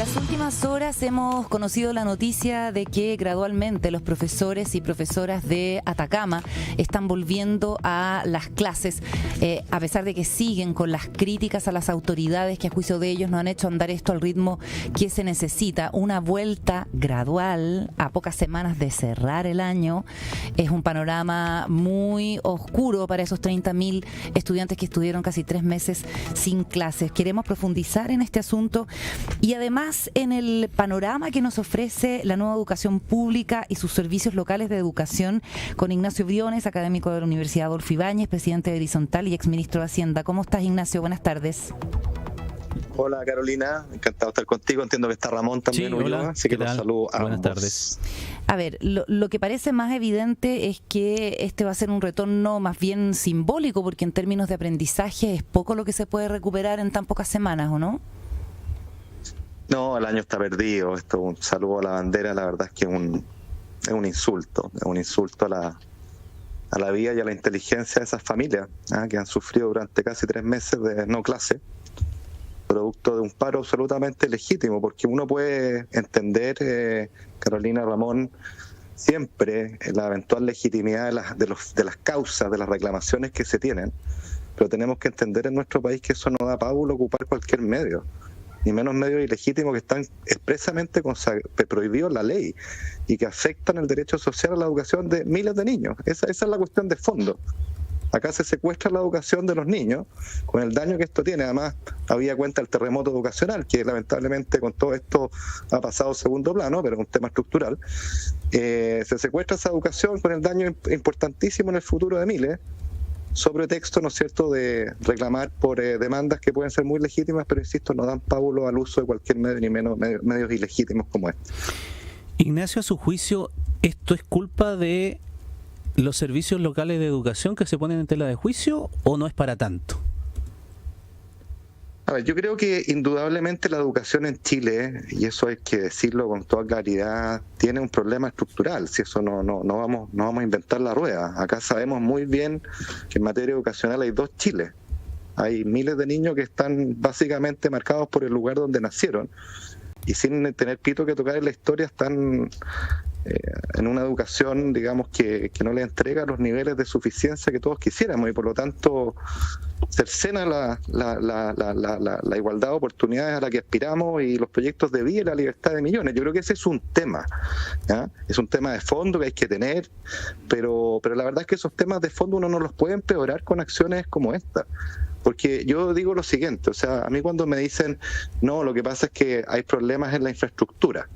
las últimas horas hemos conocido la noticia de que gradualmente los profesores y profesoras de Atacama están volviendo a las clases, a pesar de que siguen con las críticas a las autoridades que a juicio de ellos no han hecho andar esto al ritmo que se necesita. Una vuelta gradual a pocas semanas de cerrar el año es un panorama muy oscuro para esos 30.000 estudiantes que estuvieron casi 3 meses sin clases. Queremos profundizar en este asunto y además en el panorama que nos ofrece la nueva educación pública y sus servicios locales de educación con Ignacio Briones, académico de la Universidad Adolfo Ibáñez, presidente de Horizontal y exministro de Hacienda. ¿Cómo estás, Ignacio? Buenas tardes. Hola Carolina, encantado de estar contigo. Entiendo que está Ramón también, sí, hola, así que los saludo a buenas ambos. tardes. A ver, lo que parece más evidente es que este va a ser un retorno más bien simbólico, porque en términos de aprendizaje es poco lo que se puede recuperar en tan pocas semanas, ¿o no? No, el año está perdido. Esto, un saludo a la bandera, la verdad es que es un insulto a la vida y a la inteligencia de esas familias que han sufrido durante casi 3 meses de no clase, producto de un paro absolutamente legítimo, porque uno puede entender, Carolina, Ramón, siempre la eventual legitimidad de las causas, de las reclamaciones que se tienen, pero tenemos que entender en nuestro país que eso no da pábulo ocupar cualquier medio, ni menos medios ilegítimos que están expresamente prohibidos en la ley y que afectan el derecho social a la educación de miles de niños. Esa es la cuestión de fondo. Acá se secuestra la educación de los niños con el daño que esto tiene. Además, había cuenta el terremoto educacional, que lamentablemente con todo esto ha pasado a segundo plano, pero es un tema estructural. Se secuestra esa educación con el daño importantísimo en el futuro de miles, sobre texto, ¿no es cierto?, de reclamar por demandas que pueden ser muy legítimas, pero insisto, no dan pábulo al uso de cualquier medio, ni menos medios ilegítimos como este. Ignacio, a su juicio, ¿esto es culpa de los servicios locales de educación que se ponen en tela de juicio o no es para tanto? A ver, yo creo que indudablemente la educación en Chile, y eso hay que decirlo con toda claridad, tiene un problema estructural. Si eso no vamos a inventar la rueda. Acá sabemos muy bien que en materia educacional hay 2 Chiles. Hay miles de niños que están básicamente marcados por el lugar donde nacieron y sin tener pito que tocar en la historia están en una educación, digamos, que no le entrega los niveles de suficiencia que todos quisiéramos, y por lo tanto cercena la igualdad de oportunidades a la que aspiramos y los proyectos de vida y la libertad de millones. Yo creo que ese es un tema, ¿ya? Es un tema de fondo que hay que tener, pero la verdad es que esos temas de fondo uno no los puede empeorar con acciones como esta. Porque yo digo lo siguiente, o sea, a mí cuando me dicen, no, lo que pasa es que hay problemas en la infraestructura.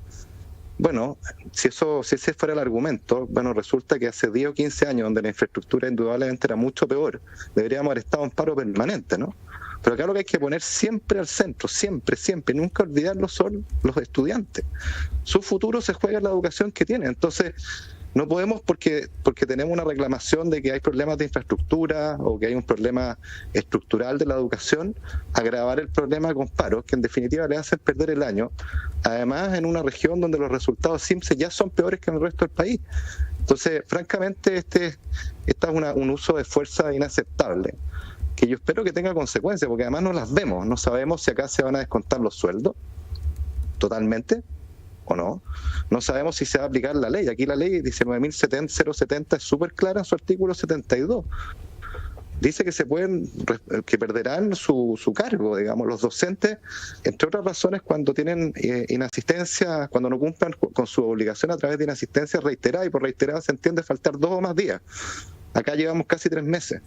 Bueno, si ese fuera el argumento, bueno, resulta que hace 10 o 15 años, donde la infraestructura indudablemente era mucho peor, deberíamos haber estado en paro permanente, ¿no? Pero acá lo que hay que poner siempre al centro, siempre, nunca olvidarlo, son los estudiantes. Su futuro se juega en la educación que tienen. Entonces, no podemos, porque tenemos una reclamación de que hay problemas de infraestructura o que hay un problema estructural de la educación, agravar el problema con paros que en definitiva le hacen perder el año, además en una región donde los resultados SIMSE ya son peores que en el resto del país. Entonces, francamente, este es un uso de fuerza inaceptable, que yo espero que tenga consecuencias, porque además no las vemos, no sabemos si acá se van a descontar los sueldos totalmente o no. No sabemos si se va a aplicar la ley. Aquí la ley 19.070 es súper clara en su artículo 72. Dice que que perderán su cargo, digamos, los docentes, entre otras razones, cuando tienen inasistencia, cuando no cumplan con su obligación a través de inasistencia reiterada, y por reiterada se entiende faltar 2 o más días. Acá llevamos casi 3 meses.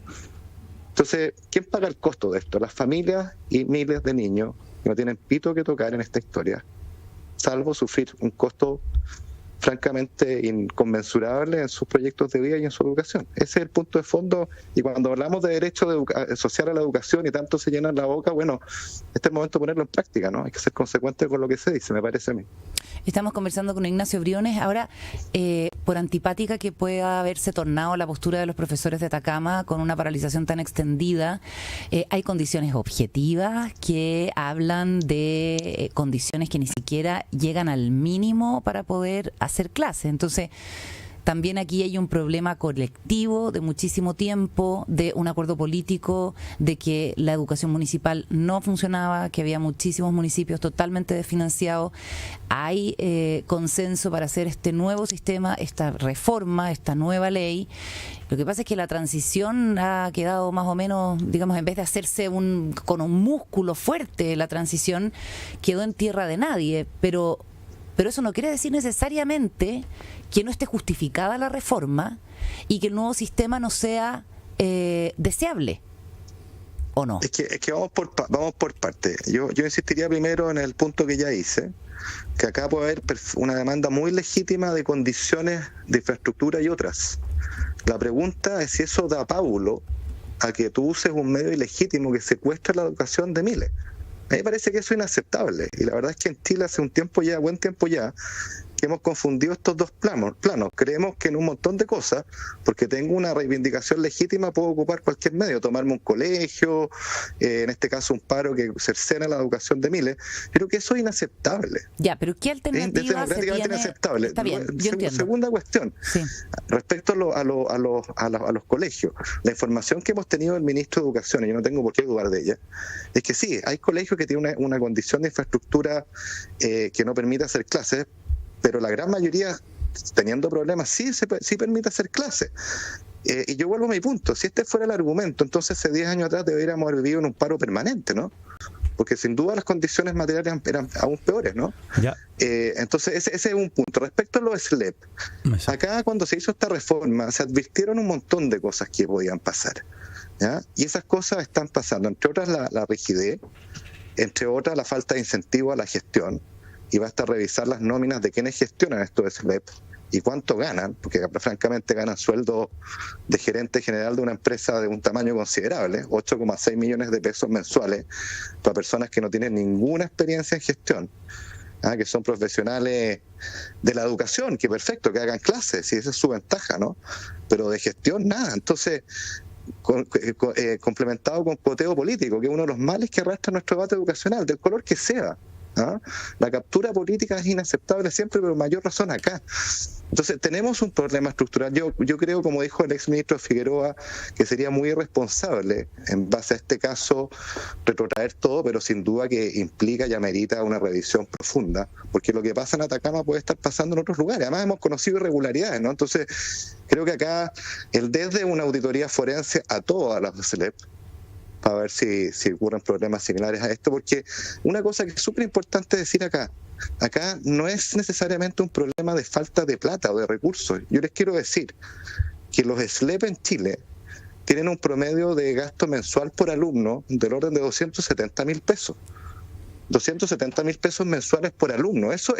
Entonces, ¿quién paga el costo de esto? Las familias y miles de niños que no tienen pito que tocar en esta historia, salvo sufrir un costo francamente inconmensurable en sus proyectos de vida y en su educación. Ese es el punto de fondo, y cuando hablamos de derecho social a la educación y tanto se llenan la boca, bueno, este es el momento de ponerlo en práctica, ¿no? Hay que ser consecuente con lo que se dice, me parece a mí. Estamos conversando con Ignacio Briones. Ahora, por antipática que pueda haberse tornado la postura de los profesores de Atacama con una paralización tan extendida, hay condiciones objetivas que hablan de condiciones que ni siquiera llegan al mínimo para poder hacer clases. Entonces, también aquí hay un problema colectivo de muchísimo tiempo, de un acuerdo político, de que la educación municipal no funcionaba, que había muchísimos municipios totalmente desfinanciados. Hay consenso para hacer este nuevo sistema, esta reforma, esta nueva ley. Lo que pasa es que la transición ha quedado más o menos, digamos, en vez de hacerse con un músculo fuerte, la transición quedó en tierra de nadie, pero eso no quiere decir necesariamente que no esté justificada la reforma y que el nuevo sistema no sea deseable, ¿o no? Es que vamos por partes. Yo insistiría primero en el punto que ya hice, que acá puede haber una demanda muy legítima de condiciones de infraestructura y otras. La pregunta es si eso da pábulo a que tú uses un medio ilegítimo que secuestra la educación de miles. A mí me parece que eso es inaceptable. Y la verdad es que en Chile hace buen tiempo ya, que hemos confundido estos dos planos. Creemos que en un montón de cosas, porque tengo una reivindicación legítima, puedo ocupar cualquier medio, tomarme un colegio, en este caso un paro que cercena la educación de miles. Creo que eso es inaceptable. Ya, pero ¿qué alternativa es democráticamente inaceptable. Está bien, yo entiendo. Segunda cuestión, sí. Respecto a los colegios, la información que hemos tenido del ministro de Educación, y yo no tengo por qué dudar de ella, es que sí, hay colegios que tienen una condición de infraestructura que no permite hacer clases, pero la gran mayoría, teniendo problemas, sí permite hacer clases. Y yo vuelvo a mi punto, si este fuera el argumento, entonces hace 10 años atrás deberíamos haber vivido en un paro permanente, ¿no? Porque sin duda las condiciones materiales eran aún peores, ¿no? Ya. Entonces ese es un punto. Respecto a los SLEP, acá cuando se hizo esta reforma se advirtieron un montón de cosas que podían pasar, ¿ya? Y esas cosas están pasando, entre otras la rigidez, entre otras la falta de incentivo a la gestión, y basta revisar las nóminas de quienes gestionan estos SLEP y cuánto ganan, porque francamente ganan sueldo de gerente general de una empresa de un tamaño considerable, 8,6 millones de pesos mensuales, para personas que no tienen ninguna experiencia en gestión, que son profesionales de la educación, que perfecto, que hagan clases, y esa es su ventaja, ¿no? Pero de gestión nada. Entonces, complementado con cuoteo político, que es uno de los males que arrastra nuestro debate educacional, del color que sea. La captura política es inaceptable siempre, pero mayor razón acá. Entonces tenemos un problema estructural. Yo creo, como dijo el exministro Figueroa, que sería muy irresponsable en base a este caso retrotraer todo, pero sin duda que implica y amerita una revisión profunda, porque lo que pasa en Atacama puede estar pasando en otros lugares. Además hemos conocido irregularidades, ¿no? Entonces creo que acá desde una auditoría forense a todas las SLEP, para ver si ocurren problemas similares a esto, porque una cosa que es súper importante decir acá no es necesariamente un problema de falta de plata o de recursos. Yo les quiero decir que los SLEP en Chile tienen un promedio de gasto mensual por alumno del orden de 270.000 pesos. 270.000 pesos mensuales por alumno. Eso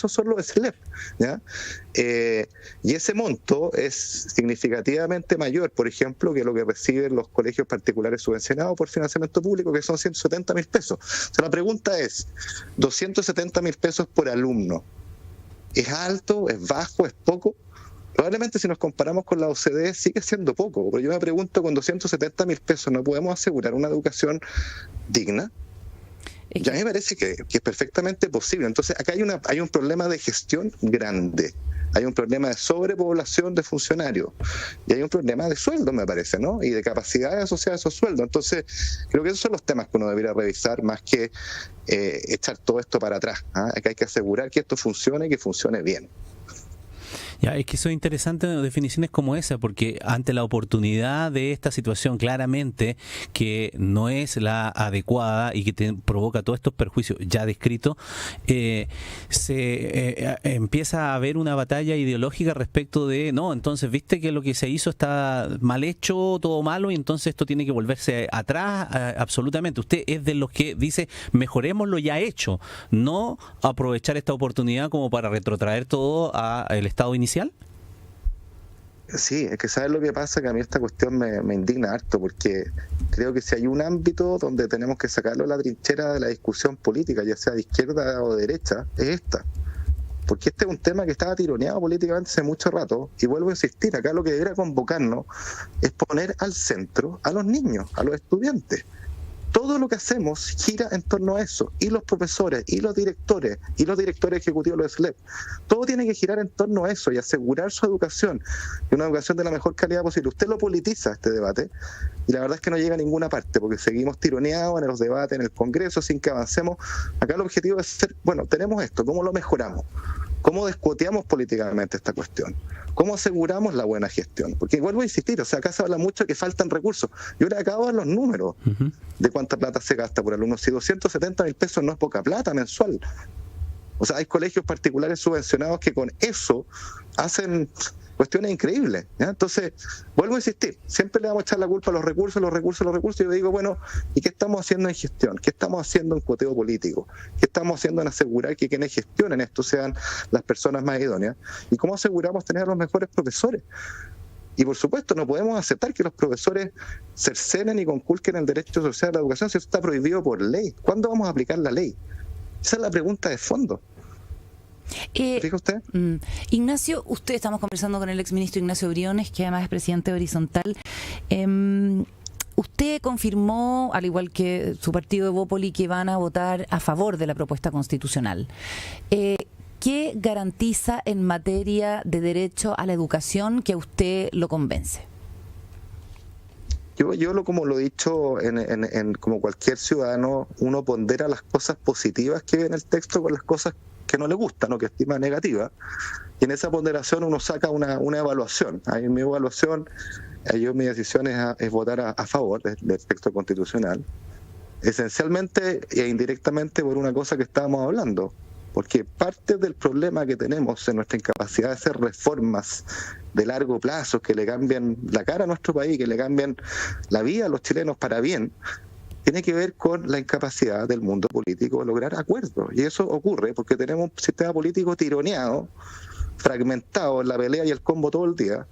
son los SLEP, ¿ya? Y ese monto es significativamente mayor, por ejemplo, que lo que reciben los colegios particulares subvencionados por financiamiento público, que son 170.000 pesos. O sea, la pregunta es, 270.000 pesos por alumno, ¿es alto, es bajo, es poco? Probablemente si nos comparamos con la OCDE sigue siendo poco, pero yo me pregunto, con 270.000 pesos ¿no podemos asegurar una educación digna? Ya a mí me parece que es perfectamente posible. Entonces acá hay un problema de gestión grande, hay un problema de sobrepoblación de funcionarios y hay un problema de sueldo, me parece, ¿no? Y de capacidad de asociar esos sueldos. Entonces creo que esos son los temas que uno debería revisar más que echar todo esto para atrás. Acá hay que asegurar que esto funcione y que funcione bien. Ya, es que eso es interesante, definiciones como esa, porque ante la oportunidad de esta situación claramente que no es la adecuada y que te provoca todos estos perjuicios ya descritos, se empieza a haber una batalla ideológica respecto de, no, entonces viste que lo que se hizo está mal hecho, todo malo, y entonces esto tiene que volverse atrás absolutamente. Usted es de los que dice, mejoremos lo ya hecho, no aprovechar esta oportunidad como para retrotraer todo al estado inicial. Sí, es que ¿sabes lo que pasa? Que a mí esta cuestión me indigna harto, porque creo que si hay un ámbito donde tenemos que sacarlo de la trinchera de la discusión política, ya sea de izquierda o de derecha, es esta. Porque este es un tema que estaba tironeado políticamente hace mucho rato, y vuelvo a insistir, acá lo que debería convocarnos es poner al centro a los niños, a los estudiantes. todo lo que hacemos gira en torno a eso, y los profesores, y los directores ejecutivos de los SLEP, todo tiene que girar en torno a eso y asegurar su educación, y una educación de la mejor calidad posible. Usted lo politiza este debate, y la verdad es que no llega a ninguna parte, porque seguimos tironeados en los debates, en el Congreso, sin que avancemos. Acá el objetivo es ser, bueno, tenemos esto, ¿cómo lo mejoramos? ¿Cómo descuoteamos políticamente esta cuestión? ¿Cómo aseguramos la buena gestión? Porque vuelvo a insistir, o sea, acá se habla mucho de que faltan recursos. Yo le acabo de dar los números de cuánta plata se gasta por alumno. Si 270.000 pesos no es poca plata mensual. O sea, hay colegios particulares subvencionados que con eso hacen cuestiones increíbles, ¿ya? Entonces, vuelvo a insistir, siempre le vamos a echar la culpa a los recursos, y yo digo, bueno, ¿y qué estamos haciendo en gestión? ¿Qué estamos haciendo en cuoteo político? ¿Qué estamos haciendo en asegurar que quienes gestionen esto sean las personas más idóneas? ¿Y cómo aseguramos tener a los mejores profesores? Y por supuesto, no podemos aceptar que los profesores cercenen y conculquen el derecho social a la educación si eso está prohibido por ley. ¿Cuándo vamos a aplicar la ley? Esa es la pregunta de fondo. ¿Fija usted? Ignacio, estamos conversando con el exministro Ignacio Briones, que además es presidente de Horizontal. Usted confirmó, al igual que su partido de Evópoli, que van a votar a favor de la propuesta constitucional. ¿Qué garantiza en materia de derecho a la educación que a usted lo convence? Yo como lo he dicho, como cualquier ciudadano, uno pondera las cosas positivas que ve en el texto con las cosas que no le gustan o que estima negativa, y en esa ponderación uno saca una evaluación. Ahí en mi evaluación, mi decisión es votar a favor del texto constitucional, esencialmente e indirectamente por una cosa que estábamos hablando, porque parte del problema que tenemos en nuestra incapacidad de hacer reformas de largo plazo que le cambien la cara a nuestro país, que le cambien la vida a los chilenos para bien, tiene que ver con la incapacidad del mundo político de lograr acuerdos. Y eso ocurre porque tenemos un sistema político tironeado, fragmentado en la pelea y el combo todo el día,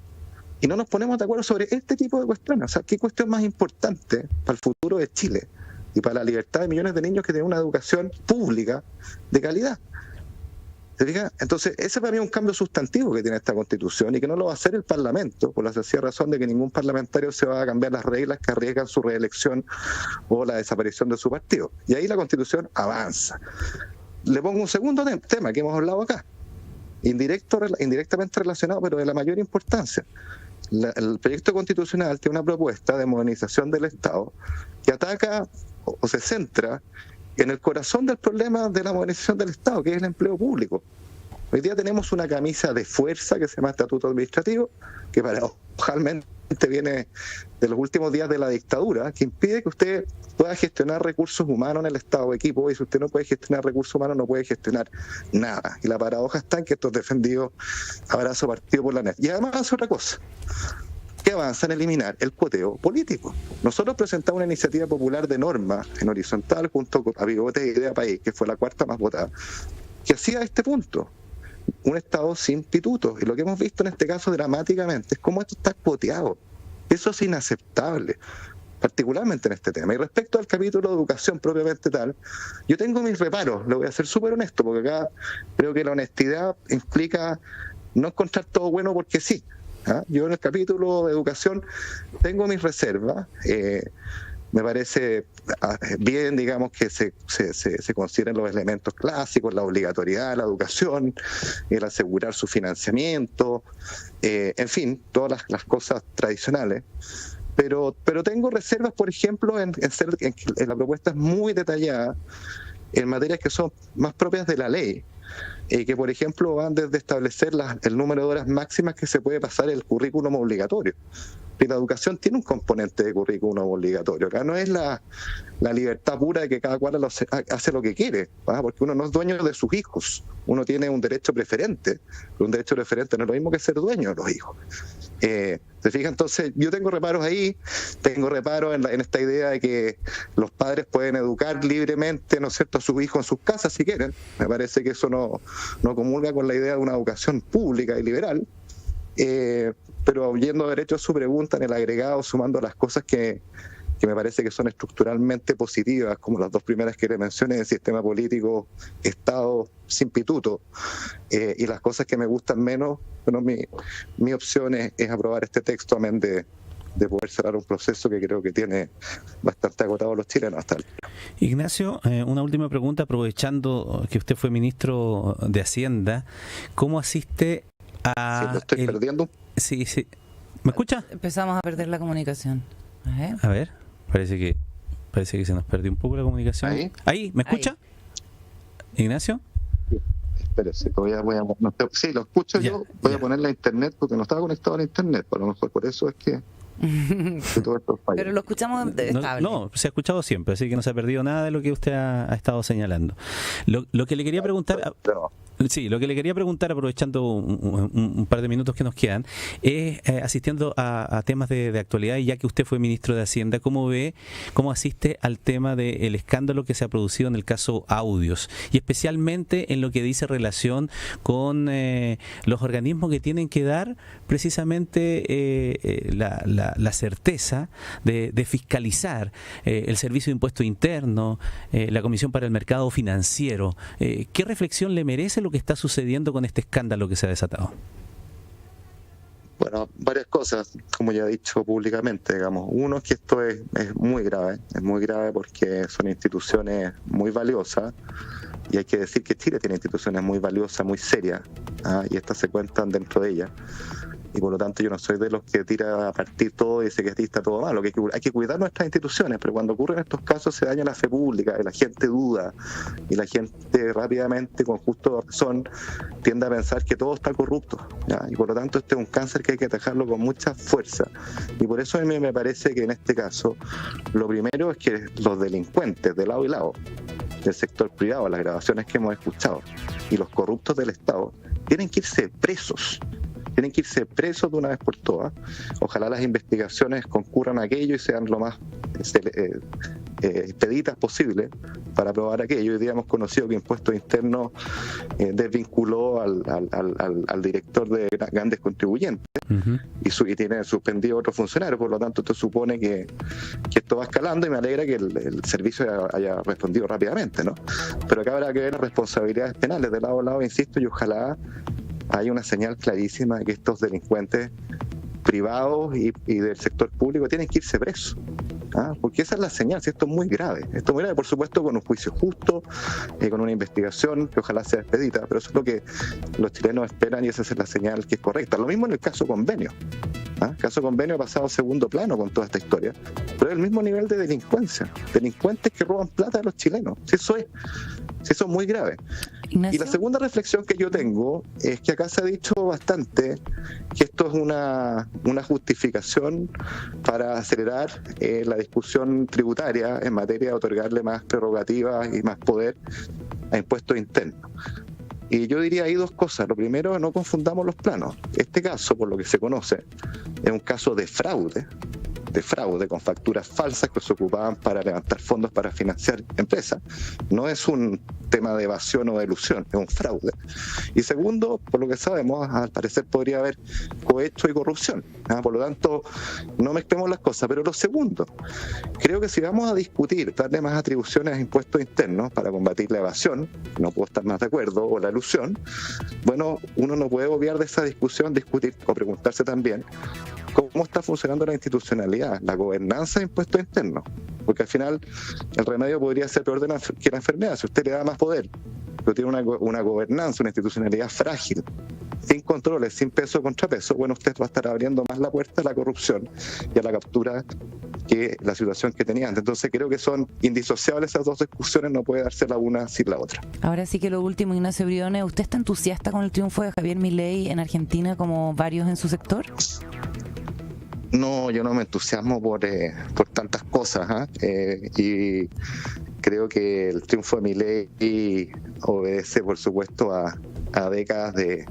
y no nos ponemos de acuerdo sobre este tipo de cuestiones. O sea, ¿qué cuestión más importante para el futuro de Chile y para la libertad de millones de niños que tienen una educación pública de calidad? ¿Se fija? Entonces, ese para mí es un cambio sustantivo que tiene esta Constitución y que no lo va a hacer el Parlamento, por la sencilla razón de que ningún parlamentario se va a cambiar las reglas que arriesgan su reelección o la desaparición de su partido. Y ahí la Constitución avanza. Le pongo un segundo tema que hemos hablado acá, indirectamente relacionado, pero de la mayor importancia. El proyecto constitucional tiene una propuesta de modernización del Estado que ataca o se centra en el corazón del problema de la modernización del Estado, que es el empleo público. Hoy día tenemos una camisa de fuerza que se llama Estatuto Administrativo, que paradojalmente viene de los últimos días de la dictadura, que impide que usted pueda gestionar recursos humanos en el Estado de equipo, y si usted no puede gestionar recursos humanos, no puede gestionar nada. Y la paradoja está en que esto es defendido a brazo partido por la NET. Y además hace otra cosa, que avanza en eliminar el cuoteo político. Nosotros presentamos una iniciativa popular de norma en Horizontal junto con Bigote y Idea País, que fue la cuarta más votada, que hacía este punto: un Estado sin pitutos. Y lo que hemos visto en este caso dramáticamente es cómo esto está cuoteado. Eso es inaceptable, particularmente en este tema. Y respecto al capítulo de educación propiamente tal, yo tengo mis reparos, le voy a ser súper honesto, porque acá creo que la honestidad implica no encontrar todo bueno porque sí. Yo en el capítulo de educación tengo mis reservas. Me parece bien, digamos, que se consideren los elementos clásicos, la obligatoriedad de la educación, el asegurar su financiamiento, en fin, todas las cosas tradicionales. Pero tengo reservas, por ejemplo, en la propuesta es muy detallada en materias que son más propias de la ley, que por ejemplo van desde establecer el número de horas máximas que se puede pasar el currículum obligatorio. Y la educación tiene un componente de currículum obligatorio. Acá no es la libertad pura de que cada cual hace lo que quiere, porque uno no es dueño de sus hijos, uno tiene un derecho preferente, pero un derecho preferente no es lo mismo que ser dueño de los hijos. ¿Se fija? Entonces yo tengo reparos ahí, tengo reparos en esta idea de que los padres pueden educar libremente, ¿no es cierto?, a sus hijos en sus casas si quieren. Me parece que eso no comulga con la idea de una educación pública y liberal. Pero yendo derecho a su pregunta, en el agregado, sumando las cosas que me parece que son estructuralmente positivas, como las dos primeras que le mencioné, el sistema político, Estado sin pituto, y las cosas que me gustan menos, bueno, mi opción es aprobar este texto, amén de de poder cerrar un proceso que creo que tiene bastante agotado a los chilenos hasta el... Ignacio, una última pregunta, aprovechando que usted fue ministro de Hacienda, ¿cómo asiste a... Sí, lo estoy perdiendo. Sí. ¿Me escucha? Empezamos a perder la comunicación. A ver, parece que se nos perdió un poco la comunicación. ¿Ahí? ¿Me escucha? Ahí. ¿Ignacio? Espérese, sí, lo escucho yo. Voy a poner la internet porque no estaba conectado a la internet. A lo mejor por eso es que todo esto falla. Pero lo escuchamos estable. No, se ha escuchado siempre, así que no se ha perdido nada de lo que usted ha estado señalando. Lo que le quería preguntar... Sí, lo que le quería preguntar, aprovechando un par de minutos que nos quedan, es asistiendo a temas de actualidad, y ya que usted fue ministro de Hacienda, ¿cómo asiste al tema del escándalo que se ha producido en el caso Audios? Y especialmente en lo que dice relación con los organismos que tienen que dar precisamente la certeza de fiscalizar el Servicio de Impuesto Interno, la Comisión para el Mercado Financiero. ¿Qué reflexión le merece lo que está sucediendo con este escándalo que se ha desatado? Bueno, varias cosas, como ya he dicho públicamente, digamos. Uno es que esto es muy grave porque son instituciones muy valiosas, y hay que decir que Chile tiene instituciones muy valiosas, muy serias, y estas se cuentan dentro de ellas. Y por lo tanto yo no soy de los que tira a partir todo y dice que aquí está todo malo, que hay que cuidar nuestras instituciones, pero cuando ocurren estos casos se daña la fe pública y la gente duda, y la gente rápidamente, con justo razón, tiende a pensar que todo está corrupto, ¿ya? Y por lo tanto este es un cáncer que hay que atajarlo con mucha fuerza, y por eso a mí me parece que en este caso lo primero es que los delincuentes de lado y lado del sector privado, las grabaciones que hemos escuchado, y los corruptos del Estado tienen que irse presos de una vez por todas. Ojalá las investigaciones concurran a aquello y sean lo más expeditas posible para probar aquello. Hoy día hemos conocido que Impuestos Internos desvinculó al director de grandes contribuyentes, y tiene suspendido a otros funcionarios. Por lo tanto, esto supone que esto va escalando, y me alegra que el servicio haya respondido rápidamente, ¿no? Pero acá habrá que ver las responsabilidades penales de lado a lado, insisto, y ojalá hay una señal clarísima de que estos delincuentes privados y del sector público tienen que irse presos. Porque esa es la señal, si esto es muy grave. Esto es muy grave, por supuesto, con un juicio justo, con una investigación que ojalá sea expedita, pero eso es lo que los chilenos esperan, y esa es la señal que es correcta. Lo mismo en el caso Convenio. El caso Convenio ha pasado a segundo plano con toda esta historia, pero es el mismo nivel de delincuencia. Delincuentes que roban plata de los chilenos. Si eso es muy grave. Ignacio. Y la segunda reflexión que yo tengo es que acá se ha dicho bastante que esto es una justificación para acelerar la discusión tributaria en materia de otorgarle más prerrogativas y más poder a Impuestos Internos. Y yo diría ahí dos cosas. Lo primero, no confundamos los planos. Este caso, por lo que se conoce, es un caso de fraude con facturas falsas que se ocupaban para levantar fondos para financiar empresas. No es un tema de evasión o de elusión, es un fraude. Y segundo, por lo que sabemos, al parecer podría haber cohecho y corrupción. Por lo tanto, no mezclemos las cosas. Pero lo segundo, creo que si vamos a discutir, darle más atribuciones a Impuestos Internos para combatir la evasión, no puedo estar más de acuerdo, o la elusión, bueno, uno no puede obviar de esa discusión, discutir o preguntarse también cómo está funcionando la institucionalidad, la gobernanza de Impuestos Internos, porque al final el remedio podría ser peor que la enfermedad. Si usted le da más poder, pero tiene una gobernanza, una institucionalidad frágil, sin controles, sin peso o contrapeso, bueno, usted va a estar abriendo más la puerta a la corrupción y a la captura que la situación que tenía antes. Entonces creo que son indisociables esas dos discusiones, no puede darse la una sin la otra. Ahora sí que lo último, Ignacio Briones, ¿usted está entusiasta con el triunfo de Javier Milei en Argentina como varios en su sector? No, yo no me entusiasmo por tantas cosas, y creo que el triunfo de Milei obedece, por supuesto, a décadas de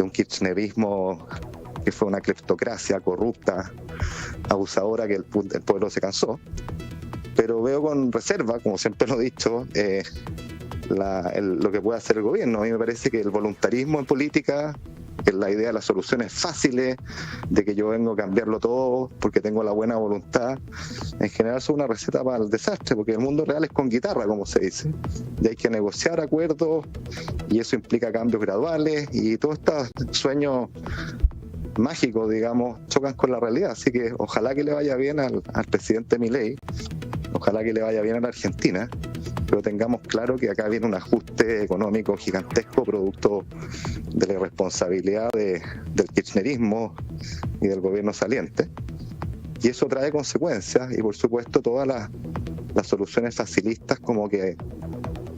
un kirchnerismo que fue una cleptocracia corrupta, abusadora, que el pueblo se cansó. Pero veo con reserva, como siempre lo he dicho, lo que puede hacer el gobierno. A mí me parece que el voluntarismo en política, que la idea de las soluciones fáciles, de que yo vengo a cambiarlo todo porque tengo la buena voluntad, en general son una receta para el desastre, porque el mundo real es con guitarra, como se dice, y hay que negociar acuerdos, y eso implica cambios graduales, y todos estos sueños mágicos, digamos, chocan con la realidad. Así que ojalá que le vaya bien al presidente Milei, ojalá que le vaya bien a la Argentina, pero tengamos claro que acá viene un ajuste económico gigantesco producto de la irresponsabilidad del kirchnerismo y del gobierno saliente. Y eso trae consecuencias y, por supuesto, todas las soluciones facilistas, como que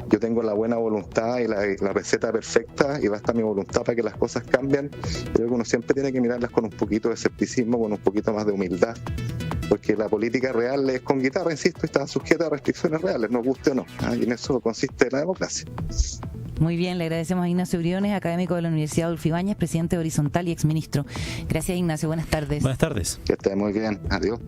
yo tengo la buena voluntad y la receta perfecta y basta mi voluntad para que las cosas cambien. Creo que uno siempre tiene que mirarlas con un poquito de escepticismo, con un poquito más de humildad, porque la política real es con guitarra, insisto, y está sujeta a restricciones reales, nos guste o no, y en eso consiste la democracia. Muy bien, le agradecemos a Ignacio Briones, académico de la Universidad Adolfo Ibáñez, presidente de Horizontal y exministro. Gracias, Ignacio, buenas tardes. Buenas tardes. Que esté muy bien, adiós.